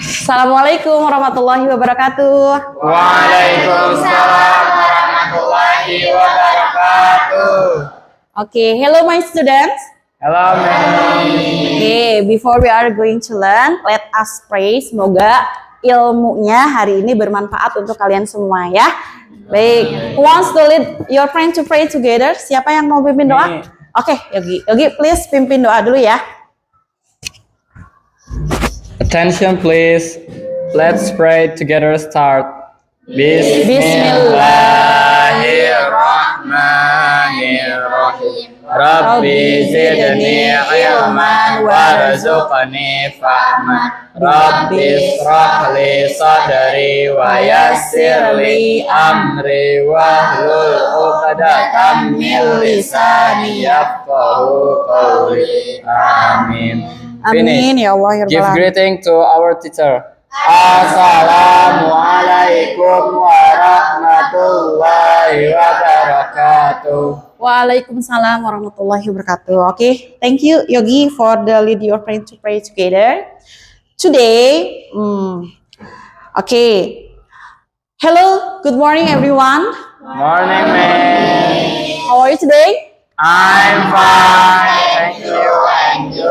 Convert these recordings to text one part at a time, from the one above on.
Assalamualaikum warahmatullahi wabarakatuh. Waalaikumsalam warahmatullahi wabarakatuh. Okay, hello my students. Hello, ma'am. Okay, before we are going to learn, let us pray. Semoga ilmunya hari ini bermanfaat untuk kalian semua ya. Baik, who wants to lead your friend to pray together? Siapa yang mau pimpin doa? Oke, Yogi, please pimpin doa dulu ya. Attention please. Let's pray together start. Bismillahirrahmanirrahim. Rabbi zidni ilman warzuqni fahman. Rabbi israh li sadri wa yassir li amri wahlul 'uqdatam min lisani yafqahu qawli. Amin. Amin ya Allah ya Give Rabbal alamin. greeting to our teacher. Assalamualaikum warahmatullahi wabarakatuh. Waalaikumsalam warahmatullahi wabarakatuh. Okay, thank you Yogi for the lead your friend to pray together. Today, okay. Hello, good morning everyone. Morning, ma'am. How are you today? I'm fine. Thank you. And you?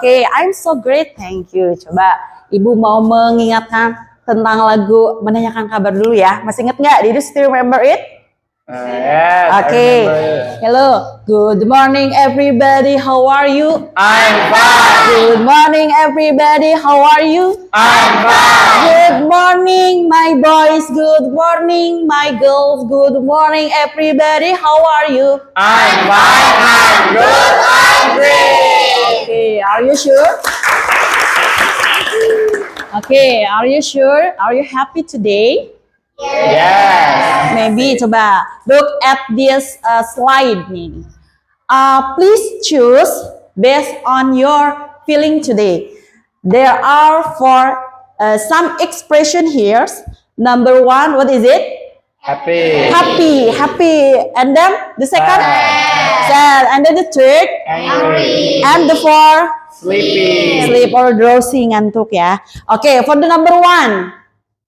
Okay, I'm so great, thank you. Coba Ibu mau mengingatkan tentang lagu Menanyakan Kabar dulu ya. Masih ingat nggak? Did you still remember it? Yes. Okay. I remember it. Hello. Good morning everybody. How are you? I'm fine. Good morning everybody. How are you? I'm fine. Good morning my boys. Good morning my girls. Good morning everybody. How are you? I'm fine. I'm good. I'm great. Okay, are you sure? Okay, are you sure? Are you happy today? Yes. Maybe coba look at this slide nih. Please choose based on your feeling today. There are some expression here. Number one, what is it? Happy. Happy. And then the second, sad. And then the third, Angry. and the fourth, Sleepy. sleep or drowsy, ngantuk ya. Okay, for the number one,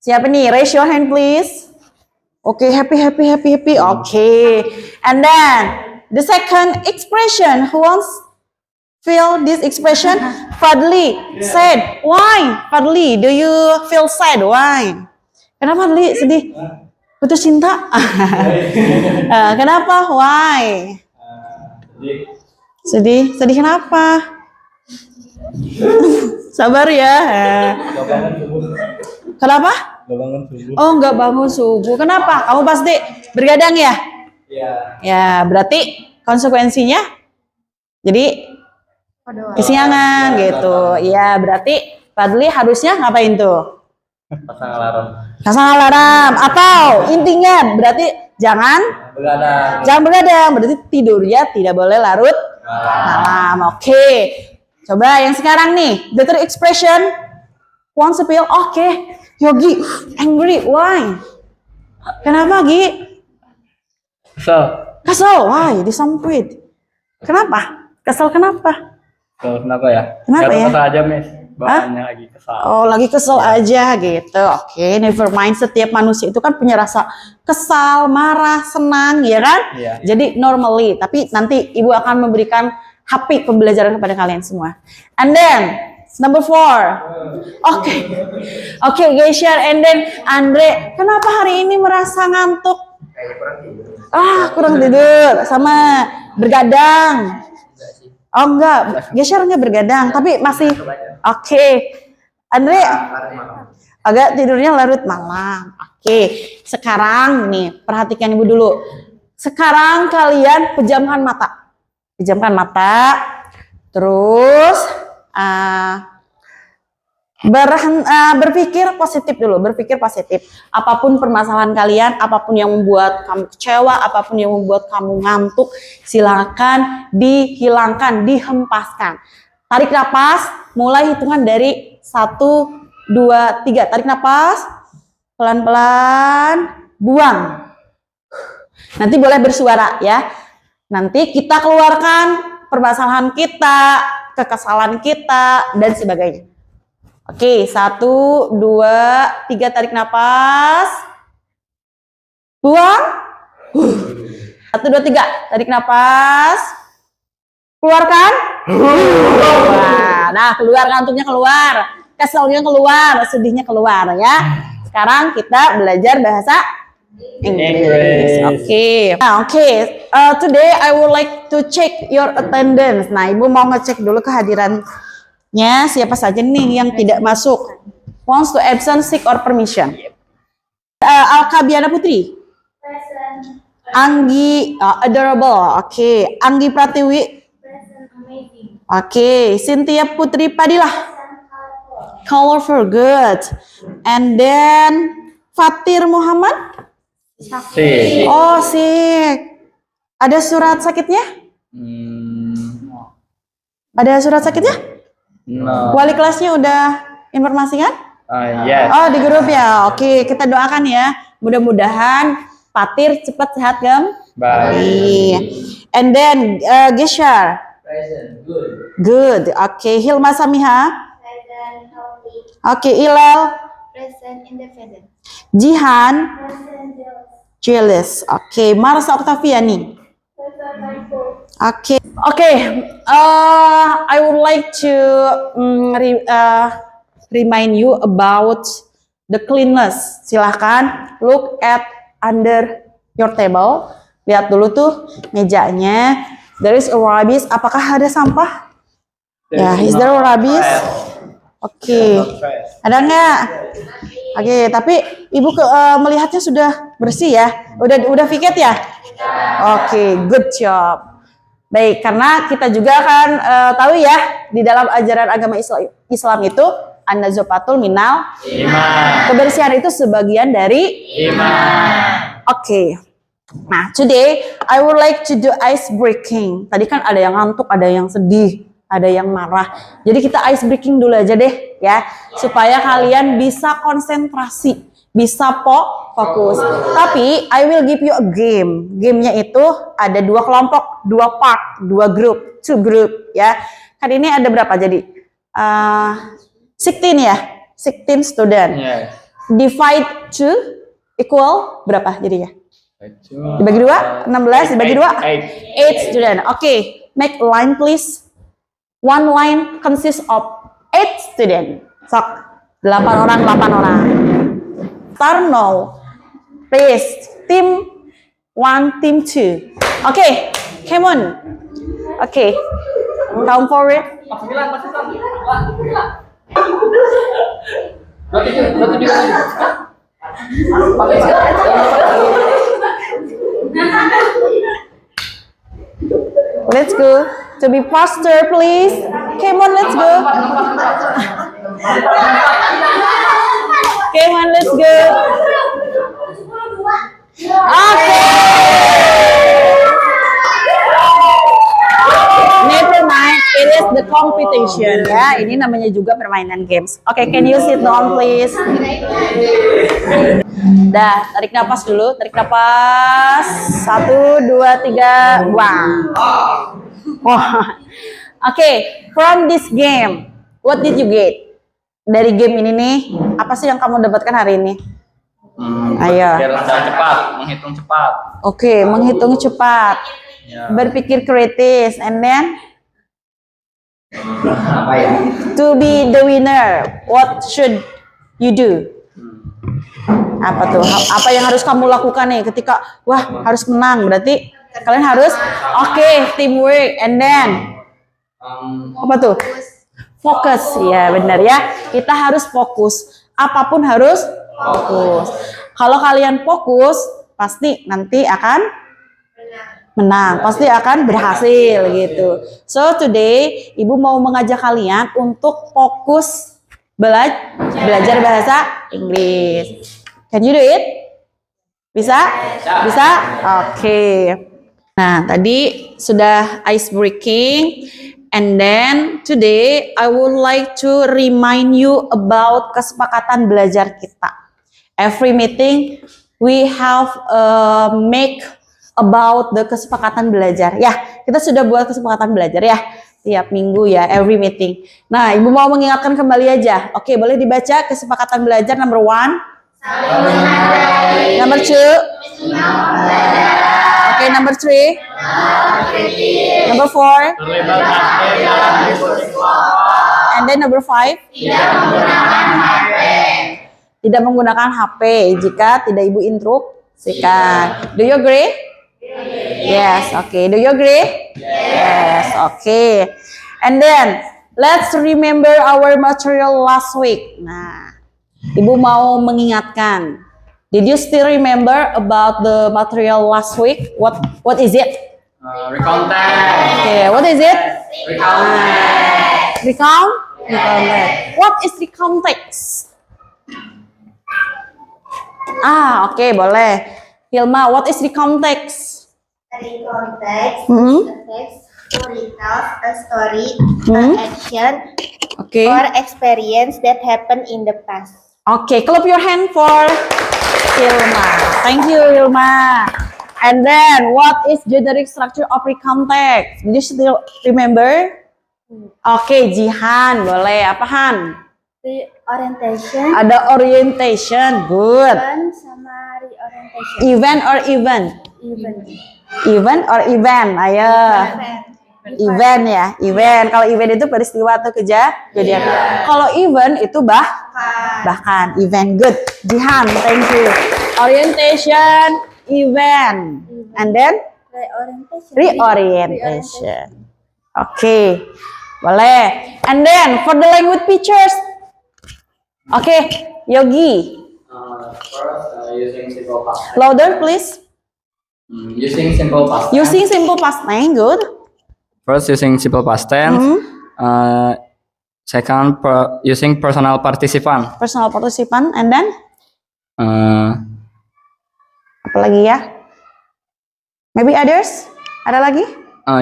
siapa nih? Raise your hand please. Okay, happy. Okay, and then the second expression, who wants feel this expression? Fadli, sad. Why? Fadli, do you feel sad? Why? Kenapa Fadli sedih? Putus cinta? Kenapa? Why? Sedih kenapa? Sabar ya. Kenapa? Oh, nggak bangun subuh. Kenapa? Kamu pasti bergadang ya? Iya. Ya, berarti konsekuensinya jadi kesiangan gitu. Iya, berarti Fadli harusnya ngapain tuh? Pasang alarm. Pasang alarm. Atau intinya berarti jangan begadang. Berarti tidurnya tidak boleh larut malam. Oke. Coba yang sekarang nih, the third expression, wants to feel. Okay, Yogi, angry, why? Kenapa, Gi? Kesel, why? Disambut. Kenapa? Kesel kenapa? Kenapa ya? Kenapa ya? Kesel aja, Miss. Bahannya lagi kesal. Oh, lagi kesel aja gitu. Oke, never mind. Setiap manusia itu kan punya rasa kesal, marah, senang, ya kan? Iya. Jadi normally, tapi nanti Ibu akan memberikan happy pembelajaran kepada kalian semua. And then number 4. Okay, Geisha and then Andre. Kenapa hari ini merasa ngantuk? Kurang tidur. Sama bergadang. Oh enggak, Geisha enggak bergadang, tapi masih oke. Andre agak tidurnya larut malam. Oke, sekarang nih perhatikan Ibu dulu. Sekarang kalian pejamkan mata. Terus berpikir positif dulu, apapun permasalahan kalian, apapun yang membuat kamu kecewa, apapun yang membuat kamu ngantuk, silakan dihilangkan, dihempaskan. Tarik napas, mulai hitungan dari 1, 2, 3. Tarik napas, pelan-pelan, buang. Nanti boleh bersuara ya. Nanti kita keluarkan permasalahan kita, kekesalan kita, dan sebagainya. Oke, 1, 2, 3, tarik napas. Buang. 1, 2, 3, tarik napas. Keluarkan. Nah, keluar, ngantuknya keluar, keselnya keluar, sedihnya keluar ya. Sekarang kita belajar bahasa Inggris. Oke. Today I would like to check your attendance. Nah, Ibu mau ngecek dulu kehadirannya siapa saja nih yang tidak masuk. Wants to absent, sick or permission. Alkabiana Putri. Present. Anggi adorable. Oke. Anggi Pratiwi. Present. Amazing. Oke. Cynthia Putri Padilah. Present. Colorful, good. And then Fatir Muhammad. Sih. Oh, sick. Ada surat sakitnya? Ada surat sakitnya? No. Wali kelasnya udah informasikan? Yes. Oh, di grup ya. Oke, kita doakan ya. Mudah-mudahan Fatir cepat sehat kembali. And then Geshar. Present. Good. Good. Oke, Hilma Samiha. Present. Healthy. Oke, Ilal. Present. Independent. Jihan. Present. Jealous. Jealous. Oke, Marsa Oktaviani. Present. Mindful. Okay. I would like to remind you about the cleanliness. Silahkan look at under your table. Lihat dulu tuh mejanya. There is a rubbish. Apakah ada sampah? Ya, is there a rubbish? Oke. Ada nggak? Oke, tapi Ibu melihatnya sudah bersih ya? Udah piket ya? Oke, good job. Baik, karena kita juga kan tahu ya di dalam ajaran agama Islam itu an-nazafatul minal iman. Kebersihan itu sebagian dari iman. Oke. Nah, today I would like to do ice breaking. Tadi kan ada yang ngantuk, ada yang sedih, ada yang marah. Jadi kita ice breaking dulu aja deh ya, supaya kalian bisa konsentrasi, bisa fokus. Tapi I will give you a game. Gamenya itu ada 2 kelompok, 2 part, 2 grup, 2 group ya. Kan ini ada berapa jadi? 16 ya, 16 student. Yes. Divide to equal berapa jadinya? Dibagi 2, 16 dibagi 2, 8 student. Oke, make line please. One line consists of 8 student. Sok, 8 orang. Start now. Please, team 1, team 2. Oke, come on. Oke, come forward. Let's go. To be faster, please. Come on, let's go. Come on, let's go. Okay. Never mind, it is the competition ya. Ini namanya juga permainan games. Oke, can you sit down please? Dah, tarik napas dulu. Tarik napas. 1, 2, 3, buang. Oke, from this game, what did you get? Dari game ini nih, apa sih yang kamu dapatkan hari ini? Ayo. Cepat, menghitung cepat. Oke, menghitung cepat. Ya. Berpikir kritis, and then Apa ya? to be the winner, what should you do? Apa tuh? Apa yang harus kamu lakukan nih ketika wah harus menang? Berarti kalian harus teamwork, and then apa tuh? Fokus. Ya benar ya. Kita harus fokus. Apapun harus fokus. Kalau kalian fokus, pasti nanti akan menang, pasti akan berhasil gitu. So today Ibu mau mengajak kalian untuk fokus belajar bahasa Inggris. Can you do it? Bisa? Bisa? Oke. Nah, tadi sudah ice breaking, and then today I would like to remind you about kesepakatan belajar kita. Every meeting we have make about the kesepakatan belajar. Ya, kita sudah buat kesepakatan belajar ya. Setiap minggu ya, every meeting. Nah, Ibu mau mengingatkan kembali aja. Oke, boleh dibaca kesepakatan belajar number 1. Number 2. Oke, number 3. Number 4. Terlibat aktif dalam diskusi kelompok. And then number 5. Tidak menggunakan HP jika tidak Ibu instruksikan. Do you agree? Yes, okay. Do you agree? Yes, okay. And then, let's remember our material last week. Nah, Ibu mau mengingatkan. Did you still remember about the material last week? What is it? Recontact. Okay, what is it? Recontact. Recount? What is recount text? Oke, boleh. Hilma, what is recount text? Recount text, Hmm? a text who retells a story, Hmm? an action, Oke. or experience that happened in the past. Oke, clap your hand for Hilma. Thank you, Hilma. And then, what is generic structure of recount text? Did you still remember? Oke, Jihan, boleh. Apa Han? Orientation, Ada orientation, good. event sama reorientation. Event or event? Event. Event or event? Ayo. Event ya, event. Kalau event itu peristiwa atau kejadian. Kalau event itu bahkan event. Good. Jihan, thank you. Orientation, event. And then reorientation. Oke. Boleh. And then for the language features. Oke, Yogi. First, using simple past tense. Louder please. Using simple past tense. Using simple past tense, good. First, using simple past tense. Second, using personal participant. Personal participant, and then apa lagi ya? Maybe others? Ada lagi?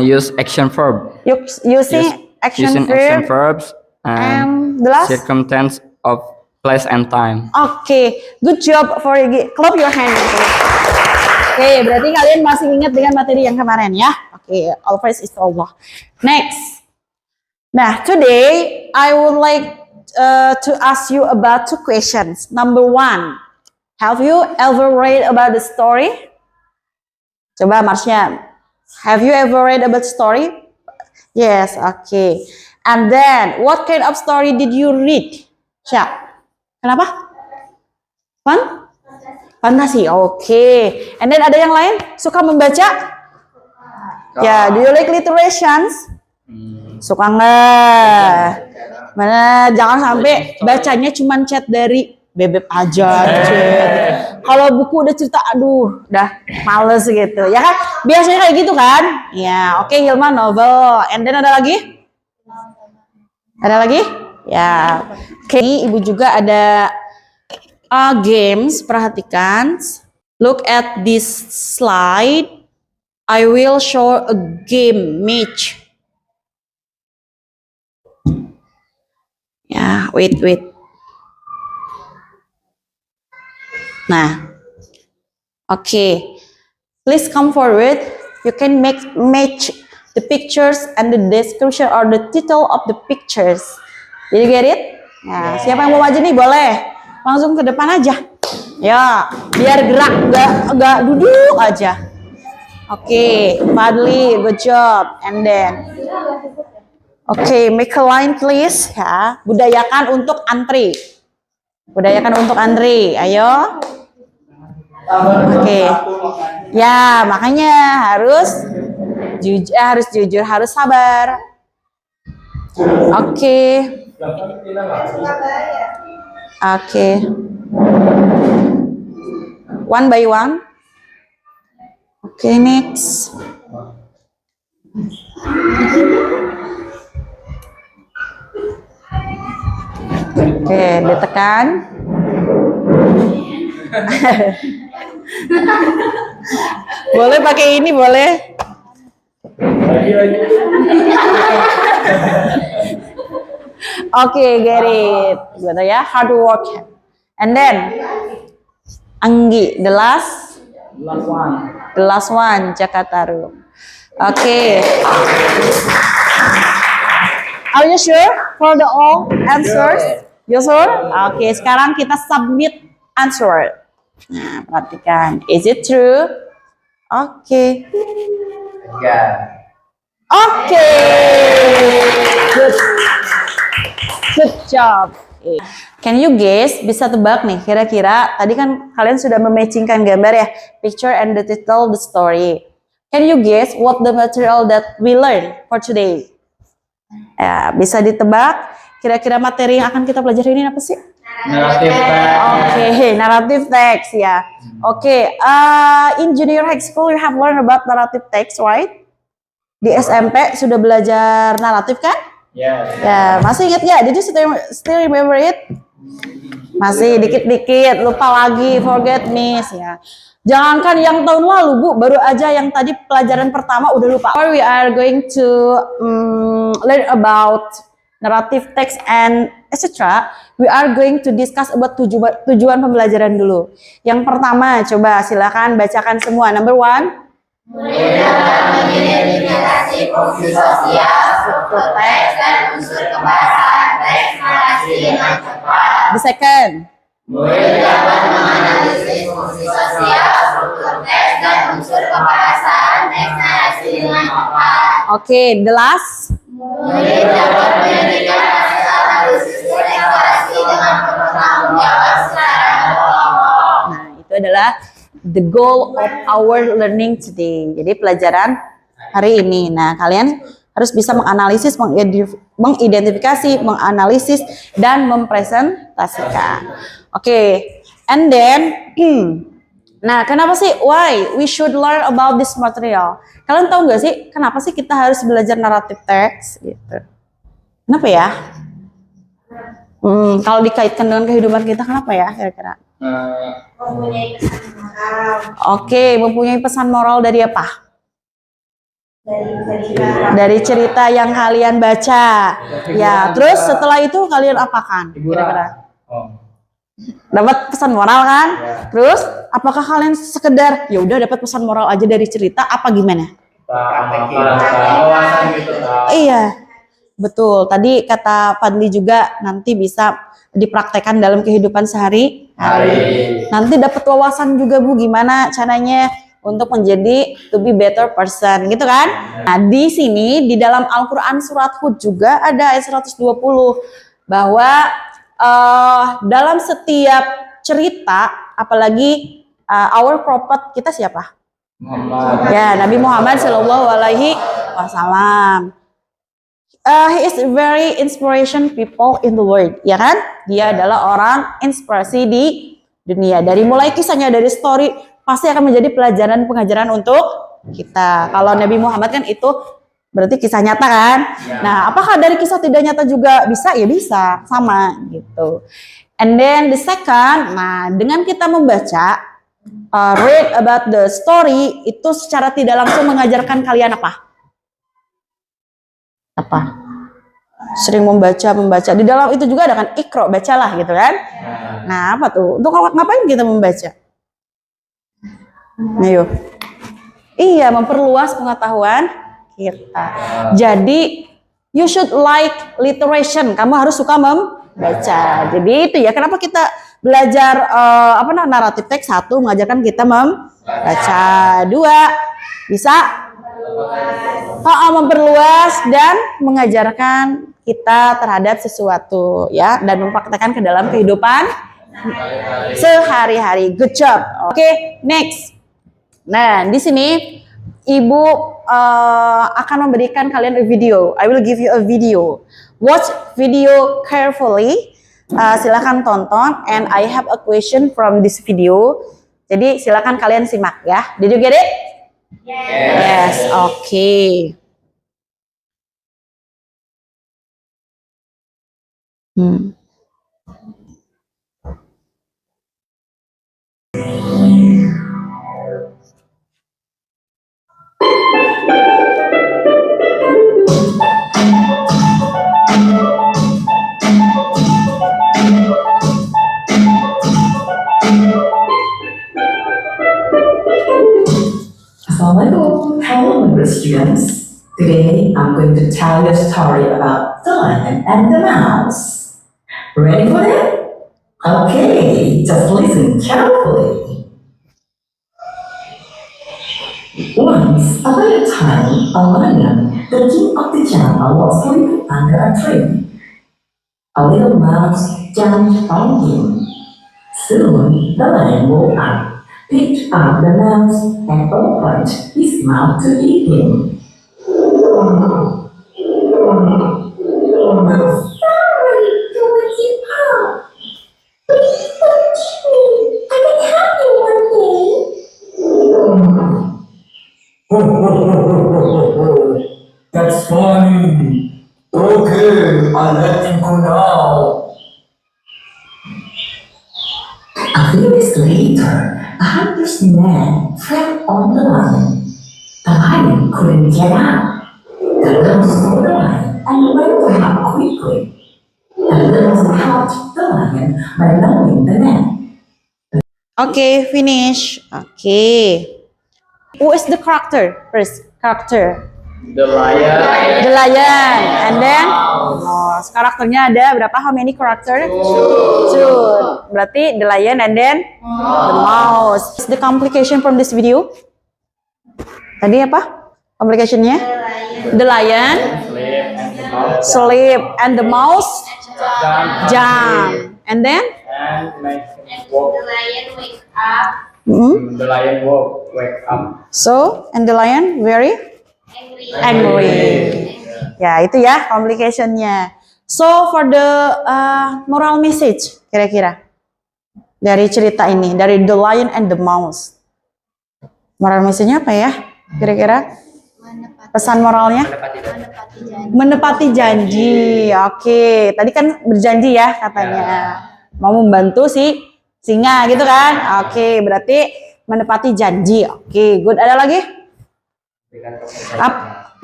Use action verb. Using action verb verbs and the last? circumstance of place and time. Oke, good job for Yogi. Clap your hand. Oke, berarti kalian masih ingat dengan materi yang kemarin ya? Oke, all praise is to Allah. Next. Nah, today I would like to ask you about 2 questions. Number 1, have you ever read about the story? Coba Marsha, have you ever read about the story? Yes, okay. And then, what kind of story did you read? Sya, kenapa? Fantasi, oke. And then ada yang lain? Suka membaca? Ya, do you like literations? Suka nggak? Mana jangan sampai bacanya cuman chat dari bebek aja. Kalau buku udah cerita, aduh, udah males gitu. Ya kan? Biasanya kayak gitu kan? Ya, oke, Hilma novel. And then ada lagi? Ada lagi? Ya, oke. Ibu juga ada games. Perhatikan. Look at this slide. I will show a game match. Ya, wait. Nah, oke. Please come forward. You can match the pictures and the description or the title of the pictures. Did you get it? Nah, siapa yang mau maju nih? Boleh. Langsung ke depan aja. Ya, biar gerak, nggak duduk aja. Oke, Fadli, good job. And then, oke, make a line please. Ya, budayakan untuk antri. Budayakan untuk antri. Ayo. Oke. Ya, makanya harus jujur, harus sabar. Oke. Oke. One by one. Oke, next. Oke, ditekan. Boleh pakai ini, boleh. Oke, get it. Gitu ya, hard work. And then, Anggi, the last one, Jakataru. Oke. Are you sure for the all answers? You sure? Oke, sekarang kita submit answer. Nah, perhatikan. Is it true? Oke. Oke. Good job. Can you guess, bisa tebak nih, kira-kira tadi kan kalian sudah mematchingkan gambar ya, picture and the title the story. Can you guess what the material that we learn for today? Ya, bisa ditebak kira-kira materi yang akan kita pelajari ini apa sih? Narrative text. Oke, narrative text ya. Oke, in junior high school you have learned about narrative text, right? Di SMP sudah belajar naratif kan? Yes. Ya, masih ingat ya? Did you still remember it? Masih dikit-dikit, lupa lagi, forget miss ya. Jangankan yang tahun lalu Bu, baru aja yang tadi pelajaran pertama udah lupa. We are going to learn about narrative text and etc. We are going to discuss about tujuan pembelajaran dulu. Yang pertama, coba silakan bacakan semua. Number 1. Mengidentifikasi fungsi sosial, struktur teks, dan unsur kebahasaan teks narasi dengan tepat. The second. Murid dapat menganalisis fungsi sosial, struktur teks, dan unsur kebahasaan teks narasi dengan tepat. Okay, the last. Murid dapat menjadikan hasil analisis teks narasi dengan bertanggung jawab secara kelompok. Nah, itu adalah the goal of our learning today. Jadi pelajaran hari ini. Nah, kalian harus bisa menganalisis, mengidentifikasi, menganalisis, dan mempresentasikan. Oke, and then, nah kenapa sih, why we should learn about this material? Kalian tahu nggak sih, kenapa sih kita harus belajar narrative text? Gitu. Kenapa ya? Kalau dikaitkan dengan kehidupan kita, kenapa ya kira-kira? Mempunyai pesan moral. Oke, mempunyai pesan moral dari apa? Dari cerita yang kalian baca. Ya, terus setelah itu kalian apakan? Kira-kira? Dapat pesan moral kan? Terus apakah kalian sekedar ya udah dapat pesan moral aja dari cerita apa gimana? Iya. Betul. Tadi kata Fadli juga nanti bisa dipraktekkan dalam kehidupan sehari-hari. Nanti dapat wawasan juga Bu gimana caranya untuk menjadi to be better person gitu kan? Nah, di sini di dalam Al-Qur'an surat Hud juga ada ayat 120 bahwa dalam setiap cerita apalagi our prophet kita siapa? Muhammad. Ya, Nabi Muhammad Shallallahu Alaihi Wasallam. He is very inspiration people in the world, ya kan? Dia adalah orang inspirasi di dunia. Dari mulai kisahnya, dari story, pasti akan menjadi pelajaran pengajaran untuk kita. Kalau Nabi Muhammad kan itu berarti kisah nyata kan? Nah, apakah dari kisah tidak nyata juga bisa? Ya bisa, sama gitu. And then the second, nah dengan kita membaca, read about the story, itu secara tidak langsung mengajarkan kalian apa? Apa? Sering membaca. Di dalam itu juga ada kan ikro, bacalah gitu kan. Nah, apa tuh? Untuk ngapain kita membaca? Ayo. Iya, memperluas pengetahuan kita. Jadi, you should like literation. Kamu harus suka membaca. Jadi itu ya, kenapa kita belajar naratif teks? 1, mengajarkan kita membaca. 2, bisa memperluas dan mengajarkan kita terhadap sesuatu ya, dan mempraktekkan ke dalam kehidupan sehari-hari. Good job. Oke, next. Nah, di sini Ibu akan memberikan kalian a video. I will give you a video. Watch video carefully. Silakan tonton. And I have a question from this video. Jadi silakan kalian simak ya. Did you get it? Yes. Okay. Assalamualaikum. Hello, my good students. Today, I'm going to tell you a story about the lion and the mouse. Ready for that? Okay, just listen carefully. Once upon a time, a lion, the king of the jungle, was sleeping under a tree. A little mouse jumped on him. Soon the lion woke up, picked up the mouse, and opened his mouth to eat him. Sorry to wake you up. Please don't eat me. I can help you one day. That's funny. Okay, I'll let him go now. A few days later, a hunter's man fell on the lion. The lion couldn't get up. The little saw the lion and ran to help quickly. The little helped the lion by knowing the net. Okay, finish. Okay. Who is the character? First, character. The lion. The lion. And then, karakternya ada berapa? How many character? Two. Berarti the lion and then the mouse. The complication from this video? Tadi apa? Complicationnya? The lion sleep and the mouse jump. And then? And make him The walk. lion wake up The lion wake up. So, and the lion very angry. Ya, itu ya complicationnya. So, for the moral message, kira-kira dari cerita ini, dari The Lion and the Mouse. Moral message-nya apa ya? Kira-kira pesan moralnya? Menepati janji. Oke, tadi kan berjanji ya katanya. Mau membantu si singa gitu kan? Oke, berarti menepati janji. Oke, good. Ada lagi?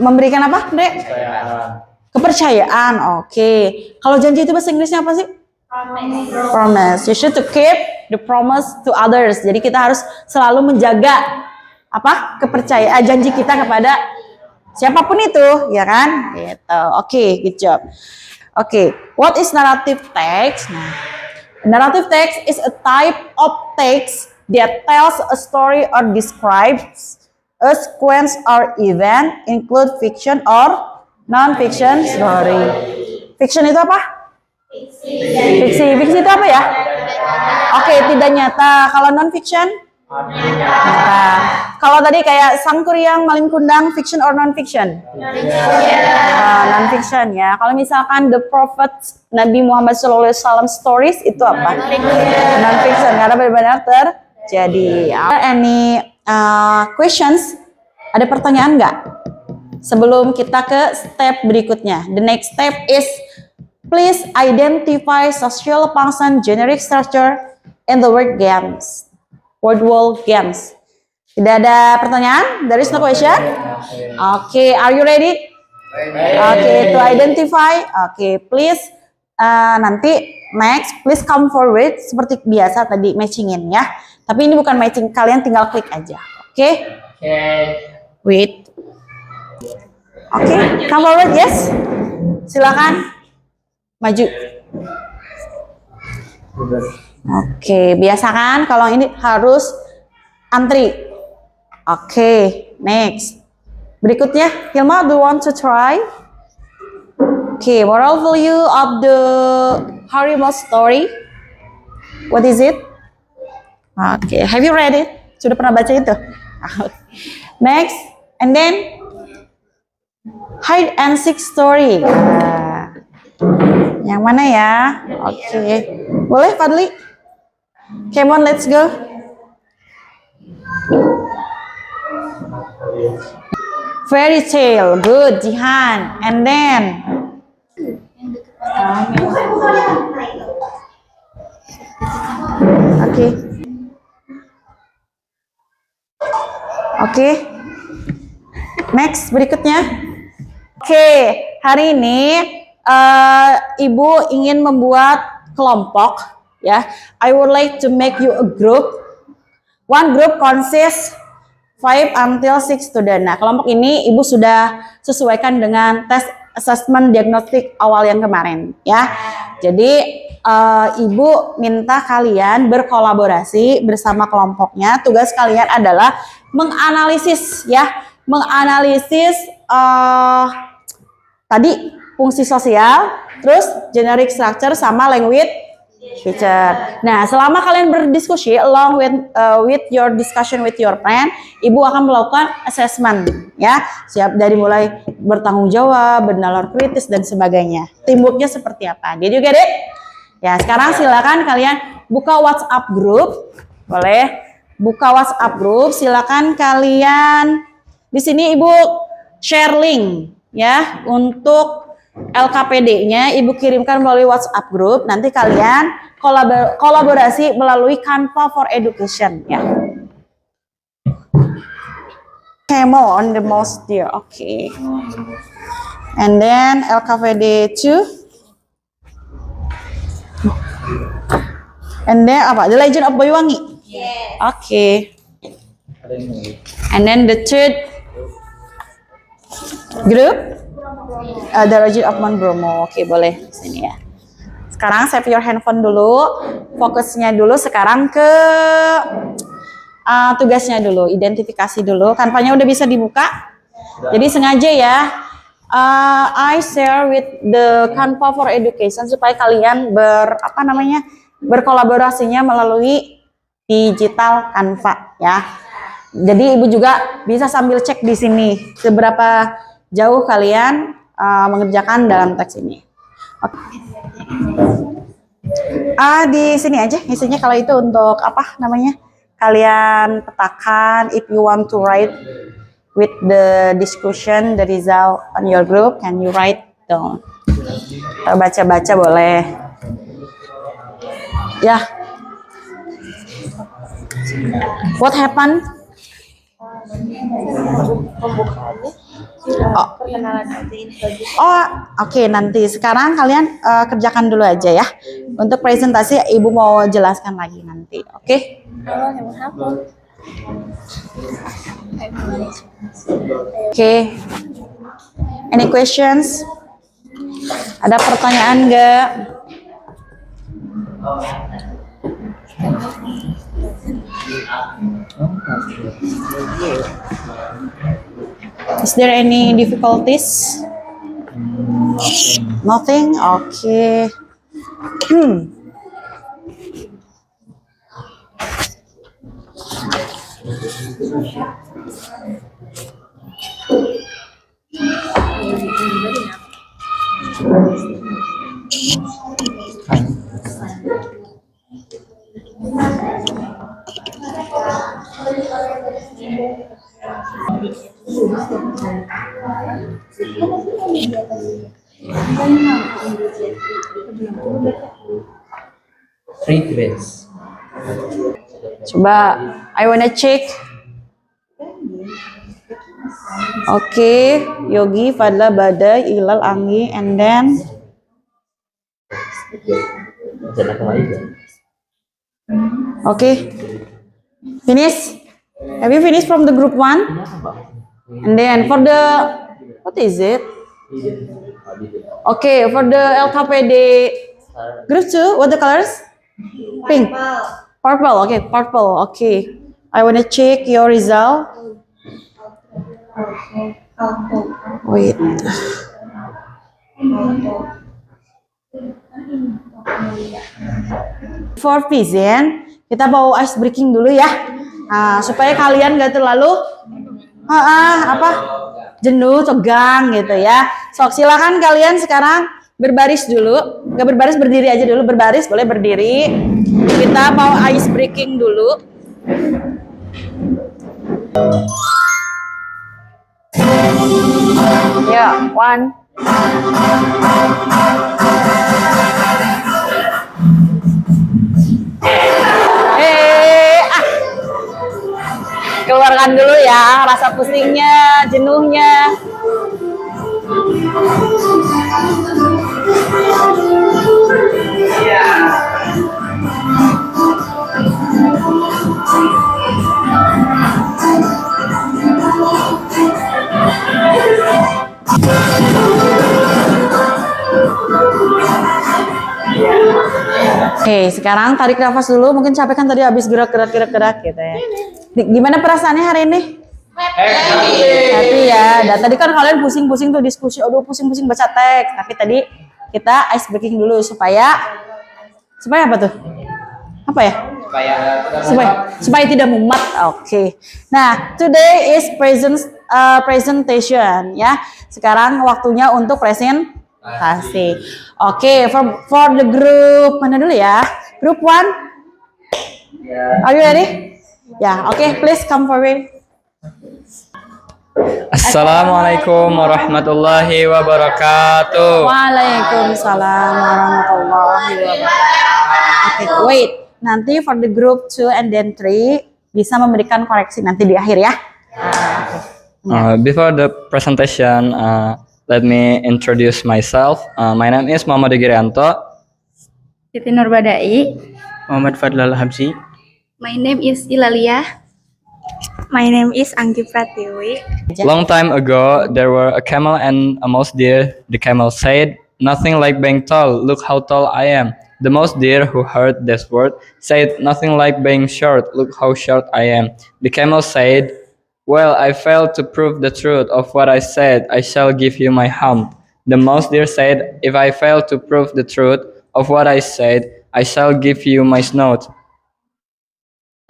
Memberikan apa, Dek? Kepercayaan. Oke. Kalau janji itu bahasa Inggrisnya apa sih? Promise. You should to keep the promise to others. Jadi kita harus selalu menjaga apa? Kepercayaan janji kita kepada siapapun itu, ya kan? Gitu. Oke, good job. Oke, what is narrative text? Nah, narrative text is a type of text that tells a story or describes a sequence or event, include fiction or non-fiction story. Fiction itu apa? Fiksi. Fiksi itu apa ya? Oke, tidak nyata. Kalau non-fiction? Nyata. Kalau tadi kayak Sang Kuryang Malin Kundang, fiction or non-fiction? Non-fiction ya. Kalau misalkan The Prophet Nabi Muhammad SAW stories itu apa? Non-fiction, karena benar-benar terjadi. Any questions? Ada pertanyaan nggak? Sebelum kita ke step berikutnya. The next step is please identify social function generic structure in the word games. Word wall games. Tidak ada pertanyaan? There is no question? Okay, are you ready? Okay, to identify. Okay, please nanti next, please come forward seperti biasa tadi matchingin ya. Tapi ini bukan matching, kalian tinggal klik aja. Oke? Wait. Oke, come forward, yes. Silakan maju. Oke, biasakan kalau ini harus antri. Oke, next. Berikutnya, Hilma, do you want to try? Oke, moral value of the Harimau story. What is it? Oke, have you read it? Sudah pernah baca itu? Next, and then hide and seek story. Nah, yang mana ya? Oke, boleh Fadli? Come on, let's go. Fairy tale, good, Jihan. And then, Oke. Next, berikutnya. Oke, hari ini Ibu ingin membuat kelompok ya. I would like to make you a group. One group consists 5 until 6 student. Nah, kelompok ini Ibu sudah sesuaikan dengan tes assessment diagnostik awal yang kemarin ya. Jadi Ibu minta kalian berkolaborasi bersama kelompoknya. Tugas kalian adalah menganalisis ya, menganalisis tadi fungsi sosial, terus generic structure sama language feature. Nah, selama kalian berdiskusi along with your discussion with your friend, Ibu akan melakukan assessment ya. Siap dari mulai bertanggung jawab, bernalar kritis dan sebagainya. Teamworknya seperti apa? Did you get it? Ya, sekarang silakan kalian buka WhatsApp group. Boleh buka WhatsApp group, silakan kalian di sini Ibu share link ya untuk LKPD-nya Ibu kirimkan melalui WhatsApp group. Nanti kalian kolaborasi melalui Canva for Education ya. Camel on the mouse dear. Okay. And then LKPD 2. And then apa? The Legend of Boywangi. Yes. Okay. And then the third group. The Legend of Mount Bromo. Oke, boleh sini ya. Sekarang save your handphone dulu. Fokusnya dulu sekarang ke tugasnya dulu, identifikasi dulu. Kanvanya udah bisa dibuka. Jadi sengaja ya. I share with the Canva for Education supaya kalian berkolaborasinya melalui digital Canva ya. Jadi Ibu juga bisa sambil cek di sini seberapa jauh kalian mengerjakan dalam teks ini. Di sini aja isinya kalau itu untuk apa namanya? Kalian petakan if you want to write with the discussion the result on your group, can you write down? Atau baca-baca boleh. Ya. What happened? Oke, nanti sekarang kalian kerjakan dulu aja ya. Untuk presentasi Ibu mau jelaskan lagi nanti, oke? Oke. Any questions? Ada pertanyaan nggak? Is there any difficulties? Nothing? Okay. Fragrance. Coba, I wanna check. Oke, Yogi, Fadla, Bada, Ilal, Anggi, and then okay, finish. Have you finished from the group 1? And then for the, what is it? Okay, for the LKPD group 2, what the colors? Pink. Purple. Okay, purple. Okay. I wanna check your result. Wait. For Vision, kita mau ice breaking dulu ya. Nah, supaya kalian gak terlalu jenuh, tegang gitu ya. Sok silakan kalian sekarang berbaris dulu. Gak berbaris, berdiri aja dulu. Berbaris, boleh berdiri. Kita mau ice breaking dulu. Ya, 1. Keluarkan dulu ya rasa pusingnya, jenuhnya. Oke, sekarang tarik nafas dulu. Mungkin capek kan tadi habis gerak gitu ya. Gimana perasaannya hari ini? Happy ya. Dan tadi kan kalian pusing-pusing tuh diskusi. Aduh, pusing-pusing baca teks. Tapi tadi kita ice breaking dulu supaya apa tuh? Apa ya? Supaya tidak mumet. Oke. Nah, today is presentation ya. Sekarang waktunya untuk presentasi. Oke, for the group mana dulu ya? Group 1. Are you ready? Ya, oke, please come forward. Assalamualaikum warahmatullahi wabarakatuh. Waalaikumsalam warahmatullahi wabarakatuh. Oke, wait. Nanti for the group 2 and then 3 bisa memberikan koreksi nanti di akhir ya. Before the presentation, let me introduce myself. My name is Muhammad Girianto. Siti Nurbadai. Muhammad Fadlal Habsi. My name is Ilalia. My name is Anggi Pratiwi. Long time ago, there were a camel and a mouse deer. The camel said, "Nothing like being tall. Look how tall I am." The mouse deer, who heard this word, said, "Nothing like being short. Look how short I am." The camel said, "Well, I failed to prove the truth of what I said. I shall give you my hump." The mouse deer said, "If I fail to prove the truth of what I said, I shall give you my snout."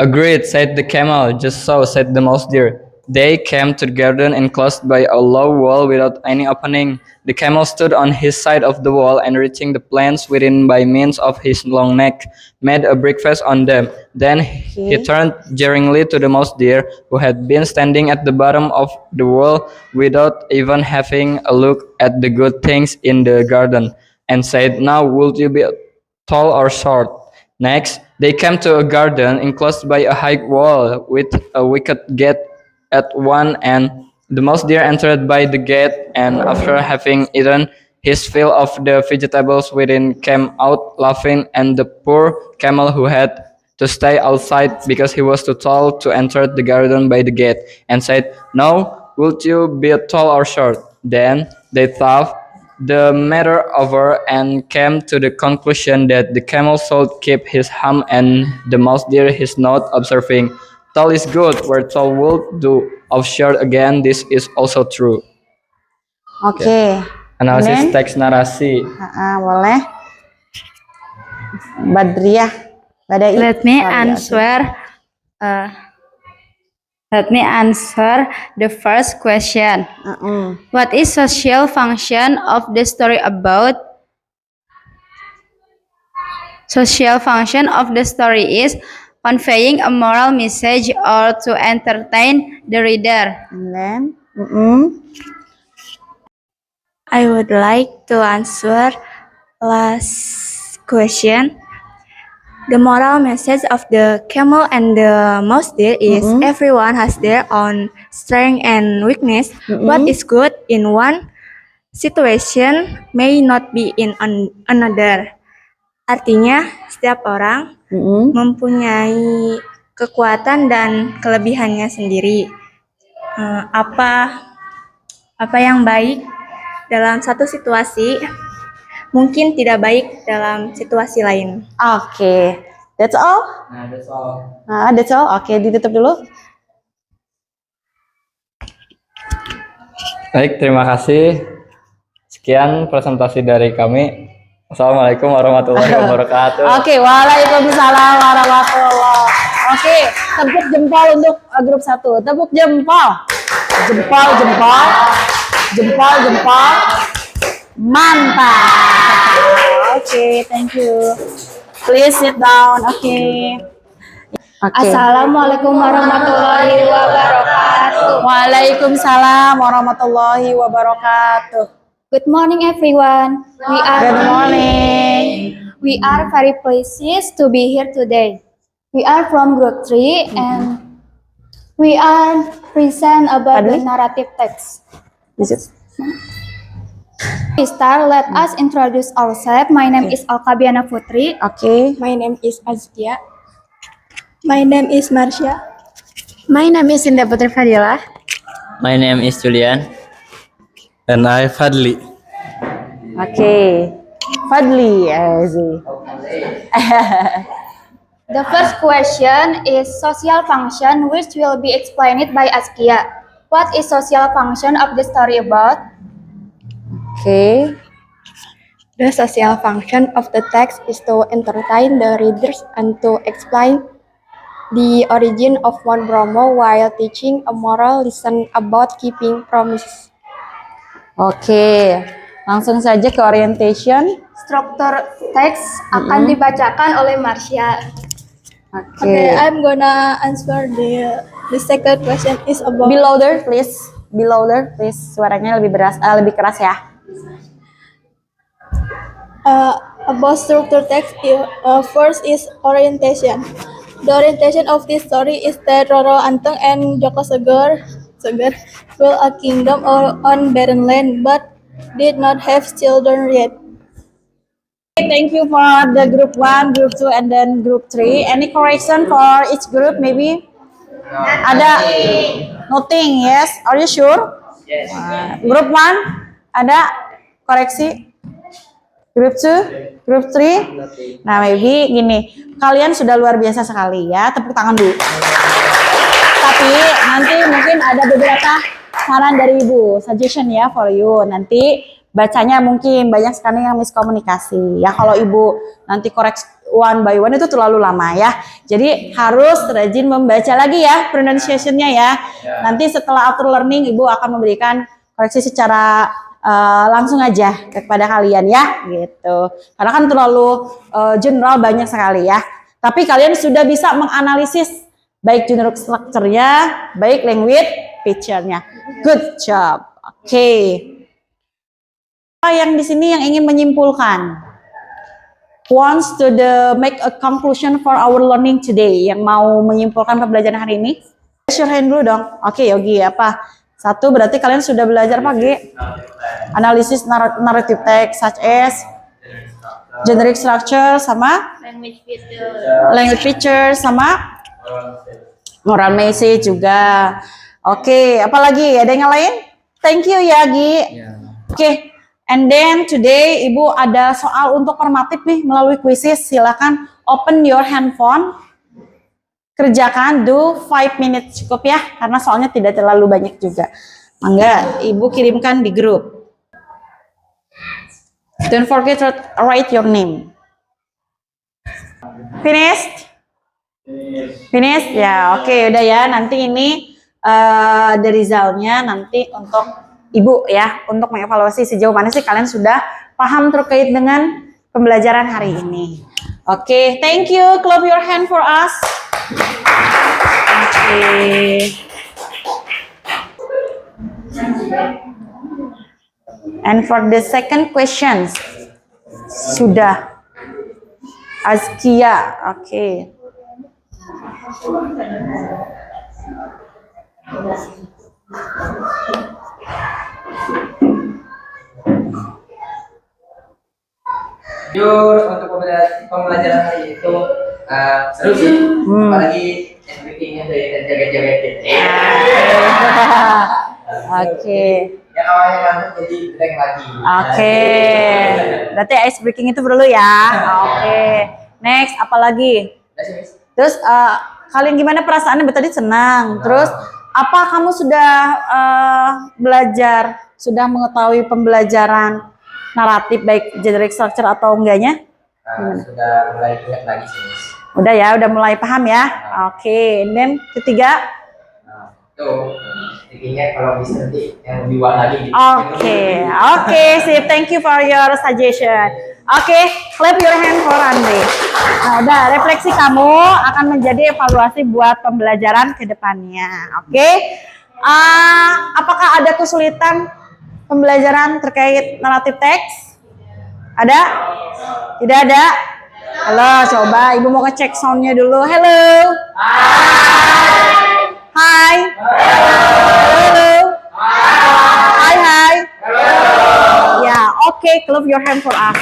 "Agreed," said the camel. "Just so," said the mouse deer. They came to the garden enclosed by a low wall without any opening. The camel stood on his side of the wall and, reaching the plants within by means of his long neck, made a breakfast on them. Then he turned jeeringly to the mouse deer, who had been standing at the bottom of the wall without even having a look at the good things in the garden, and said, "Now would you be tall or short?" Next, they came to a garden enclosed by a high wall with a wicket gate at one end. The mouse deer entered by the gate, and after having eaten his fill of the vegetables within, came out laughing, and the poor camel, who had to stay outside because he was too tall to enter the garden by the gate, and said, "Now would you be tall or short?" Then they thought the matter over and came to the conclusion that the camel should keep his hump and the mouse deer his snout, observing, "Tall is good where tall would do. Of short again, this is also true." Oke. Analisis teks narasi. Boleh. Badai. Let me answer the first question. What is social function of the story about? Social function of the story is conveying a moral message or to entertain the reader. And then, I would like to answer last question. The moral message of the camel and the mouse deer is everyone has their own strength and weakness. What is good in one situation may not be in another. Artinya, setiap orang mempunyai kekuatan dan kelebihannya sendiri. Apa yang baik dalam satu situasi mungkin tidak baik dalam situasi lain. Oke. That's all? That's all. Oke, ditutup dulu. Baik, terima kasih. Sekian presentasi dari kami. Assalamualaikum warahmatullahi wabarakatuh. Oke, waalaikumsalam warahmatullahi. Oke, tepuk jempol untuk grup 1. Tepuk jempol. Jempol. Mantap. Oke, thank you. Please sit down. Oke. Assalamualaikum warahmatullahi wabarakatuh. Waalaikumsalam warahmatullahi wabarakatuh. Good morning, everyone. Good morning. We are very pleased to be here today. We are from Group 3 and we are present about the narrative text. We start, let us introduce ourselves. My name is Alkabiana Putri. Oke. My name is Azkia. My name is Marsha. My name is Indah Putri Fadila. My name is Julian. And I Fadli. Oke. Fadli, Aziz. The first question is social function, which will be explained by Askia. What is social function of the story about? Okay. The social function of the text is to entertain the readers and to explain the origin of Mon Bromo while teaching a moral lesson about keeping promises. Oke, langsung saja ke orientation. Struktur teks akan dibacakan oleh Marsha. Oke. I'm gonna answer the second question is about Be louder, please. Be louder, please. Suaranya lebih keras ya. about structure text. First is orientation. The orientation of this story is that Roro Anteng and Joko Seger built a kingdom on barren land, but did not have children yet. Thank you for the group 1, group 2, and then group 3. Any correction for each group maybe? Ada? Nothing, yes. Are you sure? Yes. Group 1, ada koreksi? Group 2, group 3. Nah, maybe gini, kalian sudah luar biasa sekali ya, tepuk tangan dulu. Tapi nanti mungkin ada beberapa saran dari Ibu, suggestion ya for you. Nanti bacanya mungkin banyak sekali yang miskomunikasi. Ya kalau Ibu nanti koreksi one by one itu terlalu lama ya. Jadi harus rajin membaca lagi ya pronunciation-nya ya. Nanti setelah after learning Ibu akan memberikan koreksi secara langsung aja kepada kalian ya gitu. Karena kan terlalu general banyak sekali ya. Tapi kalian sudah bisa menganalisis baik generic structure-nya, baik language feature-nya. Good job. Oke. Apa yang di sini yang ingin menyimpulkan? Wants to make a conclusion for our learning today. Yang mau menyimpulkan pembelajaran hari ini? Raise your hand dulu dong. Oke, Yogi apa? 1 berarti kalian sudah belajar pagi. Analisis narrative text such as generic structure sama language feature sama moral message juga. Oke, apalagi ada yang lain? Thank you ya Gi. Oke, and then today Ibu ada soal untuk formatif nih melalui quizzes. Silakan open your handphone. Kerjakan, do 5 minutes cukup ya, karena soalnya tidak terlalu banyak juga. Mangga, Ibu kirimkan di grup. Don't forget to write your name. Finished? Finished? Ya, oke, udah ya. Nanti ini the result-nya nanti untuk Ibu ya, untuk mengevaluasi sejauh mana sih kalian sudah paham terkait dengan pembelajaran hari ini. Oke, thank you. Clap your hand for us. Okay. And for the second questions, sudah Azkia, okay. Jujur untuk pembelajaran hari itu seru sih, apalagi speakingnya dari jaga-jaga gitu. Oke. Yang awalnya ngantuk jadi blank lagi. Oke. Berarti ice breaking itu perlu ya. Oke. Next, apa lagi? Terus kalian gimana perasaannya? Tadi senang. Terus apa kamu sudah belajar, sudah mengetahui pembelajaran naratif baik generic structure atau enggaknya? Sudah mulai ingat lagi sih. Udah ya, udah mulai paham ya. Oke. And then ketiga. Tuh, speakingnya kalau bisa nanti yang lebih wah lagi. Gitu. Oke, sip. Thank you for your suggestion. Oke, clap your hand for Andre. Nah, udah refleksi kamu akan menjadi evaluasi buat pembelajaran ke depannya. Oke. Apakah ada kesulitan pembelajaran terkait naratif teks? Ada? Tidak ada? Halo, coba Ibu mau ngecek soundnya dulu. Hello. Hi. Hello. Hi. Ya, oke, clap your hand for us.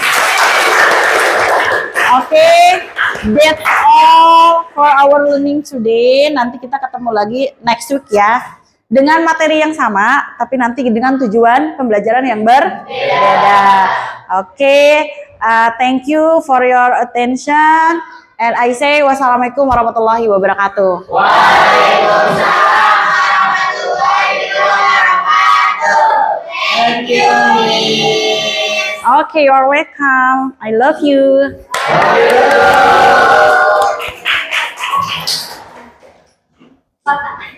Oke, that's all for our learning today. Nanti kita ketemu lagi next week ya. dengan materi yang sama, tapi nanti dengan tujuan pembelajaran yang berbeda. Oke, thank you for your attention. And I say wassalamualaikum warahmatullahi wabarakatuh. Thank you, Miss. Okay, you're welcome. I love you. Love you.